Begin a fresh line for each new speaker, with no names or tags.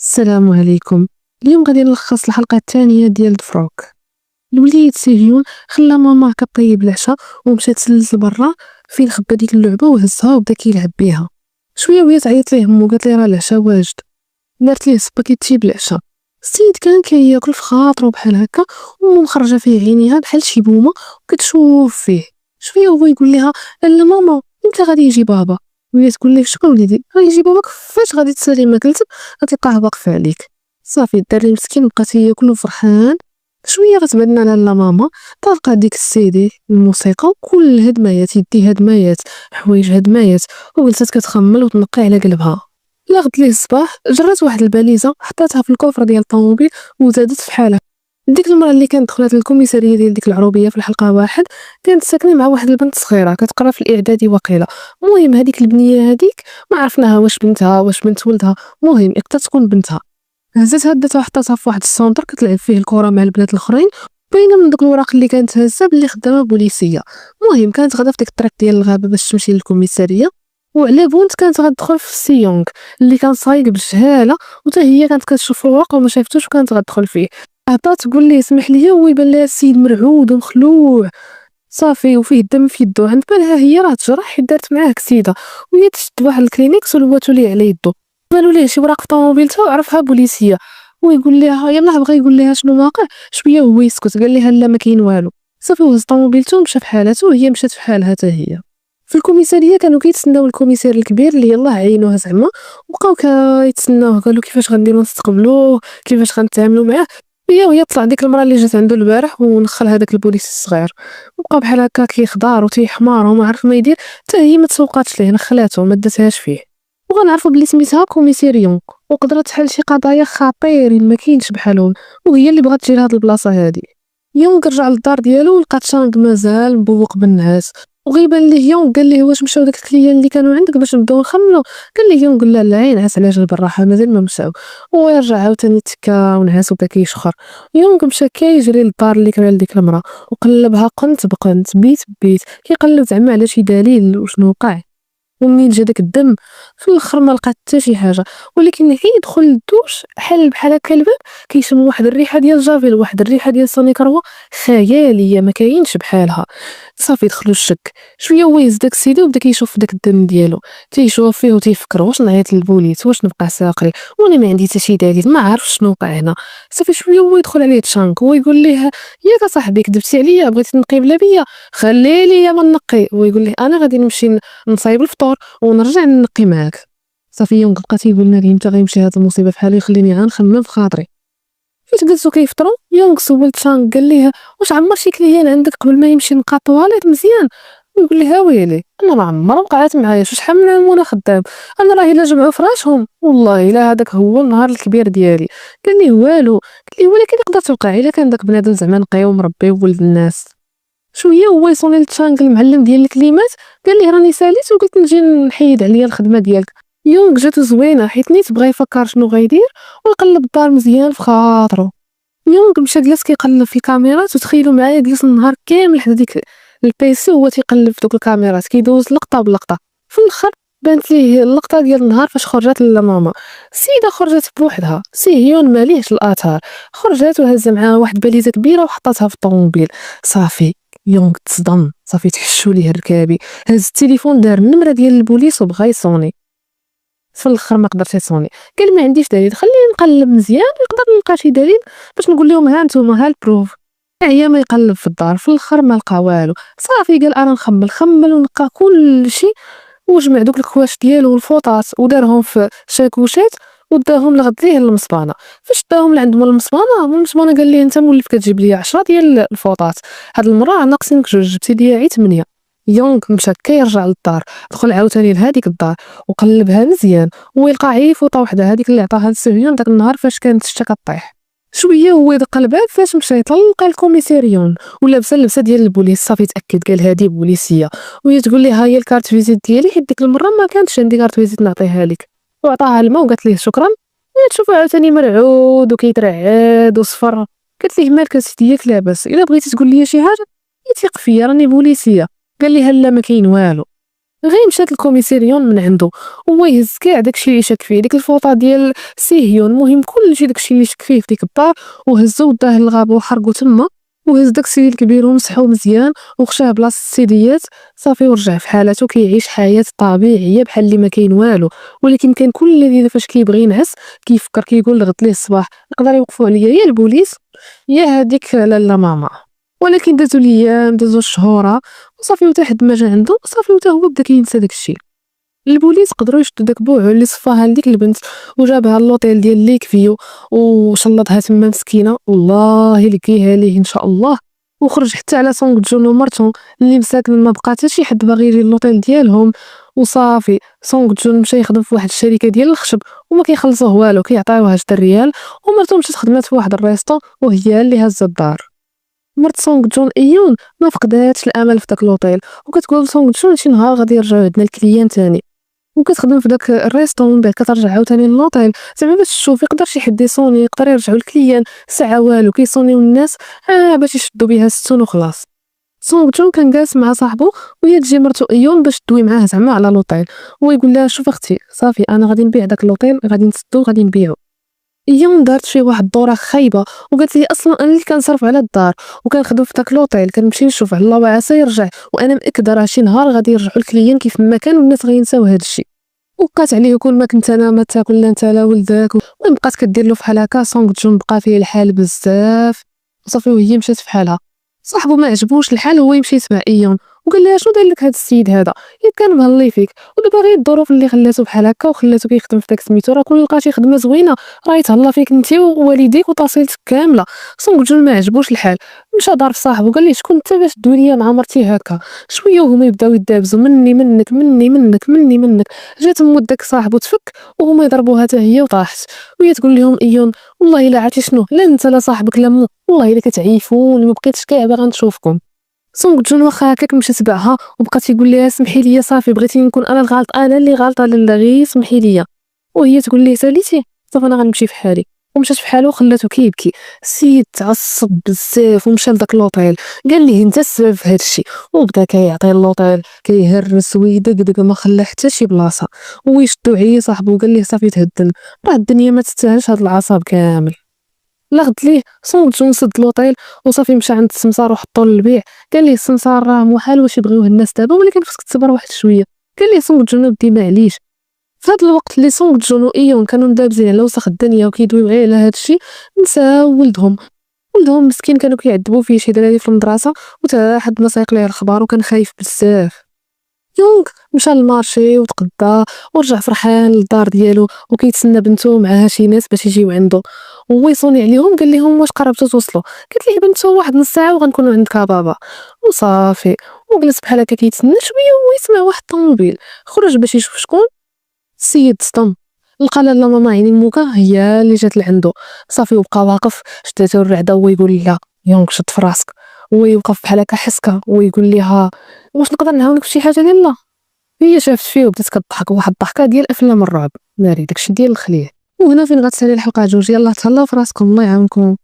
السلام عليكم. اليوم غادي نلخص الحلقة الثانية ديال دفروك. الوليد سيهيون خلى ماما كطيب العشاء ومشات تسلت لبرا فين خبى ديك اللعبة وهزها وبدا كيلعب بيها. شوية وهي تعيط ليه مو قالت ليه راه العشاء واجد، دارت ليه سباكيتي بالعشاء. السيد كان كياكل في خاطرو بحال هكا ومو مخرجة فيه عينيها بحال شي بومة وكتشوف فيه. شوية هو يقول لها لا ماما امتى غادي يجي بابا، وهي تقول ليه شكون وليدي غادي يجي باباك فاش غادي تسالي ما كلت غتلقاه واقف عليك. صافي الدري مسكين بقى تياكل وفرحان. شويه غتبان على لا ماما طالقه ديك السيدي الموسيقى وكل هدمايات يدي هدمايات حوايج هدمايات وجلسات كتخمل وتنقي على قلبها. لا غد ليه الصباح جرات واحد الباليزه حطاتها في الكوفر ديال الطوموبيل وزادت في حالها. ديك المراه اللي كانت دخلت للكوميساريه ديال ديك العروبيه في الحلقه واحد كانت ساكنه مع واحد البنت صغيره كتقرا في الاعدادي وقيله. المهم هذيك البنيه هذيك ما عرفناها واش بنتها واش بنت ولدها، المهم اقدرت تكون بنتها. هزتها داتها وحطاتها في واحد السونتر كتلعب فيه الكره مع البنات الاخرين، باينه من دوك الوراق اللي كانت هازه باللي خدامه بوليسيه. المهم كانت غادا في ديك الطريق ديال الغابه باش تمشي للكوميساريه، وعلى بونت كانت غتدخل في السيونغ اللي كان صايق بالجهاله، وتا هي كانت كتشوف الورق وما شافتوش وكانت غتدخل فيه. عطات تقول ليه سمح لي هو يبان لها السيد مرعود ومخلوع صافي وفيه الدم في يدو، عند بالها هي راه تجرح حيت دارت معاه كسيده، وهي تشد واحد الكلينيكس ولواتو ليه على يدو. قالوا ليه شي وراق في طوموبيلته وعرفها بوليسيه، ويقول لها يلاه بغى يقول لها شنو واقع. شويه هو يسكت قال لها لا ما كاين والو. صافي وهز طوموبيلته ومشى في حالته وهي مشات في حالها حتى هي. في الكوميساريه كانوا كيتسناو الكوميسار الكبير اللي يلاه عينوه زعما، وبقاو كيتسناوه قالوا كيفاش غنديروا نستقبلوه كيفاش غنتعاملوا معاه. وهي طلع ديك المراه اللي جات عنده البارح ونخل هذاك البوليس الصغير، وبقى بحال هكا كيخضار وتيحمار وما عرف ما يدير. حتى هي ما تسوقاتش ليه نخلاته ما داتهاش فيه. وغنعرفوا بلي سميتها كوميسيريون وقدرت تحل شي قضايا خطيرين ما كاينش بحالهم، وهي اللي بغات تجي لهاد البلاصه هادي. يونغ رجع للدار ديالو ولقى تشانغ مازال مبوق بالنعاس، وغيبان ليه يونغ قال ليه واش مشاو داك الكليان اللي كانوا عندك باش نبداو نخملو. قال ليه يونغ لا لا ينعس على جال بالراحه مازال ما مشاو. ورجع عاوتاني تكا ونعس وبدا كيشخر. يونغ مشى كيجري للدار اللي كان لديك المراه وقلبها قنت بقنت بيت بيت كيقلب زعما على شي دليل وشنو وقع. ومنين جا داك الدم في الاخر ما لقات حتى شي حاجه، ولكن غير يدخل للدوش حل بحال هكا الباب كيشم واحد الريحه ديال جافيل واحد الريحه ديال سونيكروا خياليه ما كاينش بحالها. صافي دخلوا الشك. شويه هو يهز داك السيدي وبدا كيشوف داك الدم ديالو تيشوف فيه وتيفكر واش نعيط للبوليس واش نبقى ساقري وانا ما عندي حتى شي دليل ما عارف شنو وقع هنا. صافي شويه هو يدخل عليه تشانك هو يقول ليه ياك صاحبي كذبتي عليا بغيتي تنقي بلا بيا خلي ليا ما نقي. هو يقول ليه انا غادي نمشي نصايب الفطور ونرجع نقي معاك. صافي يوم بقى تيقول لي امتى غيمشي هاد المصيبه بحالي يخليني غنخمم في خاطري. فاش جلسوا كيفطروا يونغ سول تشانغ قال ليه واش عمر شي كليان عندك قبل ما يمشي نقا طواليت مزيان. ويقول لها ويلي انا ما عمر وقعات معايا شحال من عام وانا خدام، انا راه الا جمعوا فراشهم والله الا هذاك هو النهار الكبير ديالي. قال لي والو، قال لي ولكن يقدر توقع الا كان داك بنادم زعما نقي ومربي وولد الناس. شويه هو يصوني لتشانغ المعلم ديال الكلمات قال ليه راني ساليت وقلت نجي نحيد عليا الخدمه ديالك. يونغ جاتو زوينه حيت نيت بغا يفكر شنو غيدير ويقلب الدار مزيان في خاطرو. يونغ مشى جلس كيقلب في الكاميرات وتخيلوا معايا جلس النهار كامل حدا ديك البيسي وهو تيقلب في دوك الكاميرات كيدوز لقطه بلقطه. في الاخر بانت ليه اللقطه ديال النهار فاش خرجت لماما. السيده خرجت بوحدها سيهيون ماليهش الاثار، خرجت وهز معاها واحد باليزه كبيره وحطاتها في الطوموبيل. صافي يونغ تصدم صافي تحشو ليه الركابي هز التليفون دار النمره ديال البوليس وبغا يصوني. في الاخر ما قدرش يصوني قال ما عنديش دليل خليني نقلب مزيان نقدر نلقى شي دليل باش نقول لهم ها نتوما ها البروف. هي ما يقلب في الدار في الاخر ما لقى والو. صافي قال انا نخمل ونلقى كل شيء وجمع دوك الكواش ديالو والفوطات ودارهم في شاكوشات وداهم لغد ليه للمصبانه. فاش داهم لعند مول المصبانه قال ليه انت مولف كتجيب لي 10 ديال الفوطات هاد المره ناقصينك جوج جبتي لي غير 8. يونغ مشى كيرجع للدار دخل عاوتاني لهاديك الدار وقلبها مزيان ويلقى عي فوطه وحده هذيك اللي عطاها لسهيون داك النهار فاش كانت الشتا كطيح. شويه هو دق الباب فاش مشى يطلق الكوميساريون ولابسه اللبسه ديال البوليس. صافي تاكد قال هادي بوليسيه، وهي تقول لي ها هي الكارت فيزيت ديالي حيت ديك المره ما كانتش عندي كارت فيزيت نعطيها لك. وعطاها الماء وقالت ليه شكرا. تشوفو عاوتاني مرعود وكيترعد وصفر. قالت ليه مالك اسيدي ياك لاباس الا بغيتي تقول لي شي حاجه يثيق فيا راني بوليسيه. قال لي لا ما كاين والو. غير مشات للكوميساريون من عنده، وهو يهز كاع داكشي اللي شاك فيه، ديك الفوطه ديال سيهيون، المهم كلشي داكشي اللي شك فيه في ديك الدار، وهزو وداه للغابه وحرقو تما، وهز داك السيد الكبير ومسحو مزيان وخشاه بلاصه السيديات صافي، ورجع في حالته كيعيش حياه طبيعيه بحال اللي ما كاين والو. ولكن كان كل ليله فاش كيبغي ينعس كيفكر كيقول غد ليه الصباح يقدر يوقفوا عليا يا البوليس يا هذيك لاله ماما. ولكن دازو الايام دازو الشهورا وصافي، وتا حد ما جا عنده صافي، وتا هو بدا كينسى داكشي. البوليس قدروا يشدوا داك بوعو اللي صفاها لديك البنت وجابها للوطيل ديال ليك فيو وشلطها تما مسكينه، والله لقيها ليه ان شاء الله. وخرج حتى على سونغ جون ومرتو اللي مساكن، ما بقى حتى شي حد باغي يجي للوطيل ديالهم. وصافي سونغ جون مشى يخدم في واحد الشركه ديال الخشب وما كيخلصوه والو، كيعطيوها 6 ريال. ومرتو مشات خدمات في واحد الريستو وهي اللي هزت الدار. مرت سونغ جون ايون ما فقداتش الامل في داك لوطيل، وكتقول سونغ جون شي نهار غادي يرجعوا عندنا الكليان تاني. وكتخدم في داك الريستو من بعد كترجع عاوتاني للوطيل زعما باش تشوف يقدر شي حد يصوني، يقدر يرجعوا الكليان ساعه والو كيصونيو الناس باش يشدوا بها الستون وخلاص. سونغ جون كان جالس مع صاحبو وهي تجي مرتو ايون باش تدوي معاه زعما على لوطيل، ويقول لها شوف اختي صافي انا غادي نبيع داك لوطيل، غادي نسدو غادي نبيعو. يوم دارت فيه واحد الدوره خايبه وقالت لي اصلا انا اللي كنصرف على الدار وكنخدم في داك لوطيل، كنمشي نشوف على الله وعسى يرجع، وانا مأكده راه شي نهار غادي يرجعوا الكليان كيف ما كان والناس غينساو هذا الشيء. وبقات عليه كل ما كنت انا ما تاكل لا انت لا ولدك، المهم بقات كدير له فحال هكا. سونغ جون بقى فيه الحال بزاف صافي، وهي مشات في حالها. صاحبو ما عجبوش الحال، هو يمشي يتبع ايون وقال لها شنو داير لك هذا السيد هذا، يا كان مهلي فيك ودابا غير الظروف اللي خلاتو بحال هكا وخلاتو كيخدم في داك سميتو، راه كون لقى شي خدمه زوينه راه يتهلا فيك انت ووالديك وطاسيلتك كامله. سونغ جون ما عجبوش الحال، مشى ضرب صاحبو قال ليه شكون انت باش تدوي ليا مع مرتي هكا. شويه وهما يبداو يدابزو مني منك مني منك مني منك. جات مود داك صاحبو تفك وهما يضربوها حتى هي وطاحت، وهي تقول لهم ايون والله الا عرفتي شنو، لا انت لا صاحبك لا مو، والله الا كتعيفون ما بقيتش كاع باغا نشوفكم. سونغ جون واخا هكاك مشى تبعها وبقات يقول لها سمحي لي صافي بغيتي نكون انا الغلط، انا اللي غلطه لالا غير سمحي لي. وهي تقول ليه ساليتي صافي انا غنمشي في حالي، ومشات في حاله وخلاتو كيبكي. السيد تعصب بزاف ومشى لداك لوطيل قال ليه انت السبب في هذا الشيء، وبدا كيعطي اللوطيل كيهرس ويدقدق ما خلى حتى شي بلاصه. ويشدو عليه صاحبو قال ليه صافي تهدن، راه الدنيا ما تستاهلش هاد العصاب كامل. لغد ليه سونغ جون سد لوطيل وصافي مشى عند السمسار وحطو للبيع. قال ليه السمسار راه محال واش يبغيوه الناس دابا، ولكن خصك تصبر واحد شويه. قال ليه سونغ جون ودي معليش. في هذا الوقت اللي سونغ جون وايون كانوا مدابزين على وسخ الدنيا وكيدويو غير على هذا الشيء، نساو ولدهم مسكين كانوا كيعذبوا فيه شي دراري في المدرسه، وتا حد ما سايق ليه الخبر وكان خايف بزاف. يونغ مشى للمارشي وتقدا ورجع فرحان للدار ديالو وكيتسنى بنته معاها شي ناس باش يجيو عنده، وهو يصوني عليهم. قال لهم واش قربتوا توصلوا؟ قالت ليه بنته واحد نص ساعه وغنكونوا عندك بابا. وصافي وجلس بحال هكا كيتسنى شويه ويسمع واحد الطوموبيل، خرج باش يشوف شكون. السيد صدم، لقى لاله ماما يعني موكا هي اللي جات لعندو. صافي وبقى واقف شداتو الرعده وهو يقول لها يونغ شد في راسك، هو يوقف بحال هكا حسكه ويقول لها واش نقدر نعاونك في شي حاجه لاله. هي شافت فيه وبدات كضحك واحد الضحكه ديال افلام الرعب ناري، داكشي ديال الخليه. وهنا فين غتسالي الحلقه جوج. يلاه تهلاو في راسكم، الله يعاونكم.